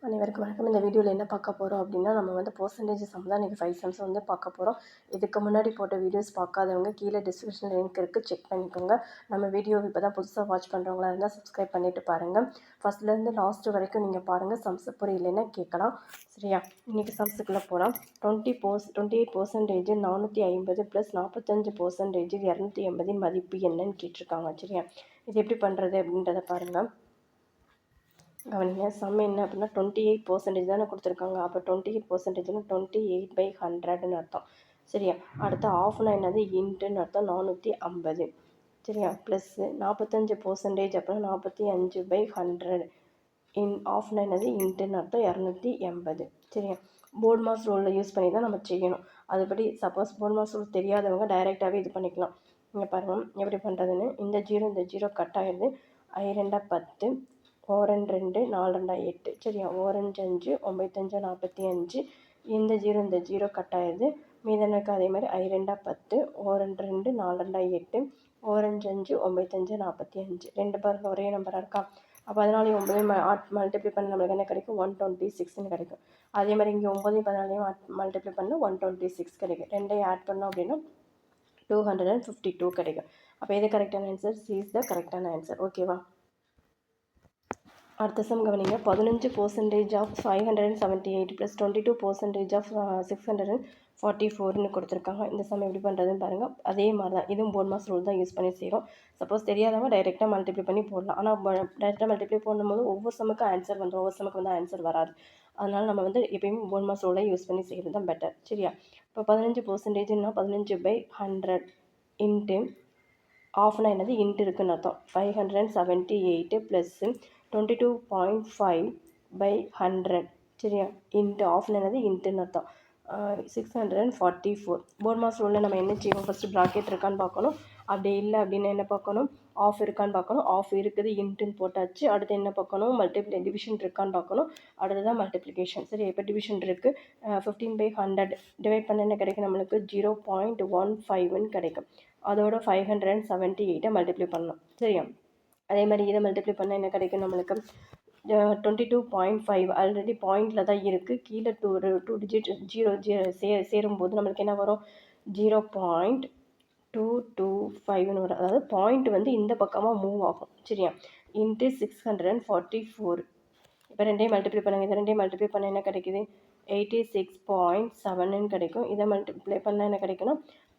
அனைவருக்கும் வணக்கம். இந்த வீடியோவில் என்ன பார்க்க போகிறோம் அப்படின்னா, நம்ம வந்து பெர்சன்டேஜ் சம் தான் இன்றைக்கி 5 சம்ஸ் வந்து பார்க்க போகிறோம். இதுக்கு முன்னாடி போட்ட வீடியோஸ் பார்க்காதவங்க கீழே டிஸ்கிரிப்ஷனில் லிங்க் இருக்குது, செக் பண்ணிக்கோங்க. நம்ம வீடியோ இப்போ தான் புதுசாக வாட்ச் பண்ணுறவங்களா இருந்தால் சப்ஸ்கிரைப் பண்ணிவிட்டு பாருங்கள். ஃபஸ்ட்லேருந்து லாஸ்ட் வரைக்கும் நீங்கள் பாருங்கள். சம்ஸ் புரியலைன்னா கேட்கலாம். சரியா? இன்றைக்கி சம்ஸுக்குள்ளே போகலாம். 28% 450 ப்ளஸ் 45% 280 மதிப்பு என்னன்னு கேட்டிருக்காங்க. சரியா? இது எப்படி பண்ணுறது அப்படின்றத பாருங்கள். கவனிங்க. சம் என்ன அப்படின்னா 28% தானே கொடுத்துருக்காங்க. அப்போ 28%னா 28/100ன்னு அர்த்தம். சரியா? அடுத்து ஆஃப்னா என்னது, இன்ட்டுன்னு அர்த்தம், 450. சரியா? ப்ளஸ்ஸு 45% அப்படின்னா 45/100. ஆஃப்னா என்னது, இன்ட்டுன்னு அர்த்தம், 280. சரியா? போர்ட் மாஸ் ரூலில் யூஸ் பண்ணி தான் நம்ம செய்யணும். அதுபடி சப்போஸ் போர்ட் மாஸ் ரூல் தெரியாதவங்க டைரெக்டாகவே இது பண்ணிக்கலாம். இங்கே பாருங்கள் எப்படி பண்ணுறதுன்னு. இந்த ஜீரோ கட் ஆகிடுது. 2 10, 2 2 4 2 8. சரியா? 1 5 9 5 45. இந்த ஜீரோ கட் ஆகிடுது. மீதனுக்கு அதே மாதிரி 2 10, 1 2 4 2 8, 1 5 9 5 45. ரெண்டு பாருங்க ஒரே நம்பராக இருக்கா? அப்போ 14 9 மல்டிப்ளை பண்ண நம்மளுக்கு என்ன கிடைக்கும், 126ன்னு கிடைக்கும். அதே மாதிரி இங்கே 9 14 மல்டிப்ளை பண்ண 126 கிடைக்கும். ரெண்டையும் ஆட் பண்ணோம் அப்படின்னா 252 கிடைக்கும். அப்போ எது கரெக்டான ஆன்சர்? சி இஸ் த கரெக்டான ஆன்சர். ஓகேவா? அடுத்த சம் கவனிங்க. 15% ஆஃப் 578 ப்ளஸ் 22% ஆஃப் 644ன்னு கொடுத்துருக்காங்க. இந்த சம் எப்படி பண்ணுறதுன்னு பாருங்கள். அதே மாதிரி தான், இதுவும் போர்ட் மாஸ் ரூல் தான் யூஸ் பண்ணி செய்கிறோம். சப்போஸ் தெரியாதவங்க டைரெக்டாக மல்டிப்ளை பண்ணி போடலாம். ஆனால் டைரெக்டாக மல்டிப்ளை போடும்போது ஒவ்வொரு சமுக்கும் ஆன்சர் வந்துடும், ஒவ்வொரு சமுக்கு வந்து ஆன்சர் வராது. அதனால் நம்ம வந்து எப்பயுமே போர்ட் மாஸ் ரூலை யூஸ் பண்ணி செய்கிறது தான் பெட்டர். சரியா? இப்போ 15%னா 15/100 இன்ட்டு ஆஃப்னா என்னது, இன்ட்டு இருக்குன்னு அர்த்தம். 578 ப்ளஸ்ஸு 22.5/100. சரியா? இன்ட்டு ஆஃப்னா என்னது, இன்ட்டுன்னு அர்த்தம். 644. போர்ட் மாஸ் ரூலில் நம்ம என்ன செய்வோம், ஃபஸ்ட்டு ப்ராக்கெட் இருக்கான்னு பார்க்கணும். அப்படி இல்லை அப்படின்னா என்ன பார்க்கணும், ஆஃப் இருக்கான்னு பார்க்கணும். ஆஃப் இருக்குது, இன்ட்டுன்னு போட்டாச்சு. அடுத்து என்ன பார்க்கணும், டிவிஷன் இருக்கான்னு பார்க்கணும். அடுத்து தான் மல்டிப்ளிகேஷன். சரி, இப்போ டிவிஷன் இருக்குது. 15/100 டிவைட் பண்ண என்ன கிடைக்கும் நம்மளுக்கு, 0.15ன்னு கிடைக்கும். அதோட 578 மல்டிப்ளை பண்ணணும். சரியா? அதே மாதிரி இதை மல்டிப்ளை பண்ணால் என்ன கிடைக்கும் நம்மளுக்கு, 22.5. ஆல்ரெடி பாயிண்டில் தான் இருக்குது. கீழே டூ டிஜிட் ஜீரோ சேரும்போது நம்மளுக்கு என்ன வரும், 0.225ன்னு வரும். அதாவது பாயிண்ட் வந்து இந்த பக்கமாக மூவ் ஆகும். சரியா? இன்ட்டு 644. இப்போ ரெண்டையும் மல்டிப்ளை பண்ணுங்கள். இதை ரெண்டையும் மல்டிப்ளை பண்ண என்ன கிடைக்குது, 86.7ன்னு கிடைக்கும். இதை மல்டிப்ளை பண்ணால் என்ன கிடைக்குன்னா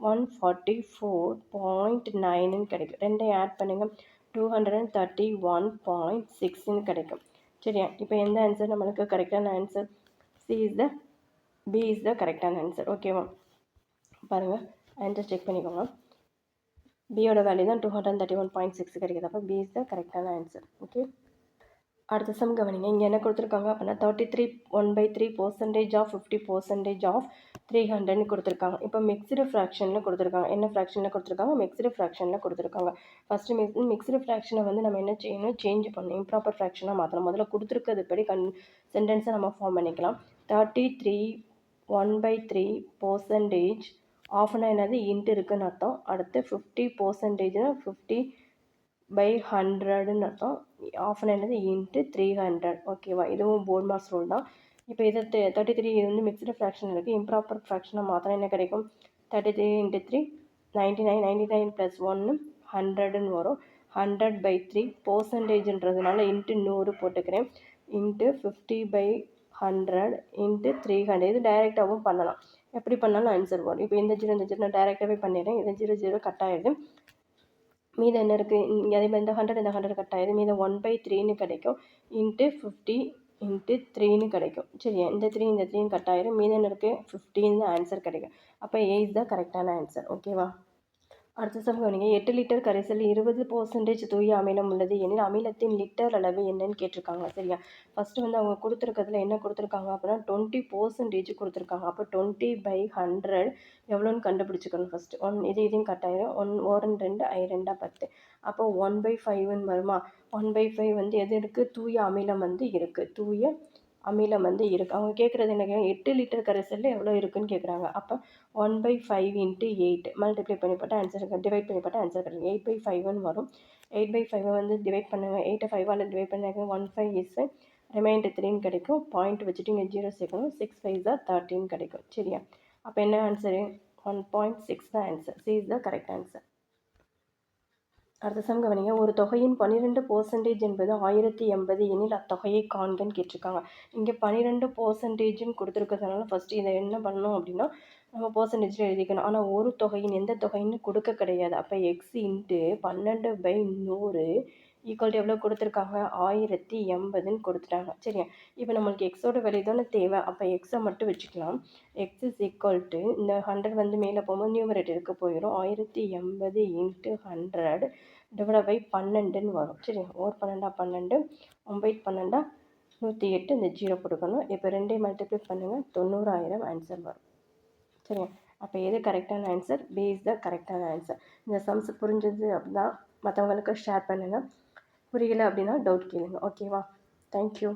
144.9ன்னு கிடைக்கும். ரெண்டையும் ஆட் பண்ணுங்கள், 231.6ன்னு கிடைக்கும். சரியா? இப்போ எந்த ஆன்சர் நம்மளுக்கு கரெக்டான ஆன்சர்? பி இஸ் த கரெக்டான ஆன்சர். ஓகேவா? பாருங்கள், ஆன்சர் செக் பண்ணிக்கோங்க. பியோட வேல்யூ தான் 231.6 கிடைக்குது. அப்போ பி இஸ் த கரெக்டான ஆன்சர். ஓகே. அடுத்த சம் கவனிங்க. இங்கே என்ன கொடுத்துருக்காங்க அப்படின்னா 33 1/3% ஆஃப் 50% ஆஃப் 300ன்னு கொடுத்துருக்காங்க. இப்போ மிக்ஸ்டு ஃப்ராக்ஷனில் கொடுத்துருக்காங்க. என்ன ஃப்ராக்ஷனில் கொடுத்துருக்காங்க, மிக்ஸ்டு ஃப்ராக்ஷனில் கொடுத்துருக்காங்க. ஃபஸ்ட்டு மிக்ஸ்டு ஃப்ராக்ஷனை வந்து நம்ம என்ன செய்யணும், சேஞ்ச் பண்ணணும், இம்ப்ராப்பர் ஃப்ராக்ஷனாக மாற்றணும். முதல்ல கொடுத்துருக்கிறது படி சென்டென்ஸை நம்ம ஃபார்ம் பண்ணிக்கலாம். 33 1/3% ஆஃப்னா என்னது, இன்ட்டு இருக்குன்னு அர்த்தம். அடுத்து 50%னா 50/100ன்னு அர்த்தம். ஆஃப்னா என்னது, இன்ட்டு 300. ஓகேவா? இதுவும் போர்ட் மாஸ் ரூல் தான். இப்போ இதை 33 இது வந்து மிக்ஸ்டு ஃப்ராக்ஷன் இருக்குது. இம்ப்ராப்பர் ஃப்ராக்ஷனாக மாற்றினா என்ன கிடைக்கும், 33 × 3 99. 99 + 1 100ன்னு வரும். 100/3 பர்சன்டேஜ்ன்றதுனால இன்ட்டு 100 போட்டுக்கிறேன். Into 50/100 into 300. இது டைரெக்டாகவும் பண்ணலாம், எப்படி பண்ணாலும் ஆன்சர் வரும். இப்போ இந்த ஜீரோ நான் டைரெக்டாகவே பண்ணிடுறேன். இந்த 0 கட் ஆகிடுது. மீதம் என்ன இருக்குது, இங்கே அதே மாதிரி இந்த 100 கட் ஆகிடுது. மீதம் 1/3ன்னு கிடைக்கும். இன்ட்டு 50 இன்ட்டு 3ன்னு கிடைக்கும். சரியா? இந்த 3 கட் ஆகிடும். மீதம் என்ன இருக்குது, 15 ஆன்சர் கிடைக்கும். அப்போ ஏ இஸ் த கரெக்டான ஆன்சர். ஓகேவா? அடுத்த சம் கவனிங்க. 8 லிட்டர் கரைசல் 20% தூய அமிலம் உள்ளது எனில் அமிலத்தின் லிட்டர் அளவு என்னன்னு கேட்டிருக்காங்க. சரியா? ஃபஸ்ட்டு வந்து அவங்க கொடுத்துருக்கிறதுல என்ன கொடுத்துருக்காங்க அப்படின்னா 20% கொடுத்துருக்காங்க. அப்போ 20/100 எவ்வளோன்னு கண்டுபிடிச்சிக்கணும் ஃபஸ்ட்டு. இதையும் கட் ஆயிரும். 1 2 2 10. அப்போ 1/5ன்னு வருமா? 1/5 வந்து எது இருக்குது, தூய அமிலம் வந்து இருக்குது. தூய அமிலம் வந்து இருக்குது. அவங்க கேட்குறது என்ன, 8 லிட்டர் கரைசலில் எவ்வளோ இருக்குதுன்னு கேட்குறாங்க. அப்போ 1/5 × 8 மல்டிப்ளை பண்ணி போட்டால் ஆன்சர், டிவைட் பண்ணி போட்டால் ஆன்சர் கிடைக்கும். 8/5ன்னு வரும். 8/5 வந்து டிவைட் பண்ணுங்கள். 8 5ஆல் டிவைட் பண்ணாங்க. 1 5 is 5. ரிமைண்டர் 3ன்னு கிடைக்கும். பாயிண்ட் வச்சுட்டு இங்கே 0 சேர்க்கணும். 6 5 13 கிடைக்கும். சரியா? அப்போ என்ன ஆன்சரு? 1.6 தான் answer. C is the correct answer. அடுத்த சம் கவனிங்க. ஒரு தொகையின் 12% என்பது 1080 எனில் அத்தொகையை காண்கன்னு கேட்டிருக்காங்க. இங்கே 12%ன்னு கொடுத்துருக்கிறதுனால ஃபஸ்ட்டு இதை என்ன பண்ணணும் அப்படின்னா நம்ம பர்சன்டேஜில் எழுதிக்கணும். ஆனால் ஒரு தொகையின் எந்த தொகைன்னு கொடுக்க கிடையாது. அப்போ எக்ஸ் இன்ட்டு 12/100 ஈக்குவல் டு எவ்வளோ கொடுத்துருக்காங்க? 1080ன்னு கொடுத்துட்டாங்க. சரியா? இப்போ நம்மளுக்கு எக்ஸோட விலை தானே தேவை. அப்போ எக்ஸை மட்டும் வச்சுக்கலாம். எக்ஸ் இஸ் ஈக்குவல் டு இந்த 100 வந்து மேலே போகும்போது நியூமரேட்டருக்கு போயிடும். 1080 இன்ட்டு 100 டிவைட் பை 12ன்னு வரும். சரி, ஓர் 12 12 9 12 108 இந்த 0 கொடுக்கணும். இப்போ 2 மல்டிப்ளை பண்ணுங்கள், 90,000 ஆன்சர் வரும். சரியா? அப்போ எது கரெக்டான ஆன்சர்? பி இஸ் த கரெக்டான ஆன்சர். இந்த சம்ஸ் புரிஞ்சது அப்படின்னா மற்றவங்களுக்கு ஷேர் பண்ணுங்கள். புரியல அப்படின்னா டவுட் கேளுங்க. ஓகேவா? தேங்க்யூ.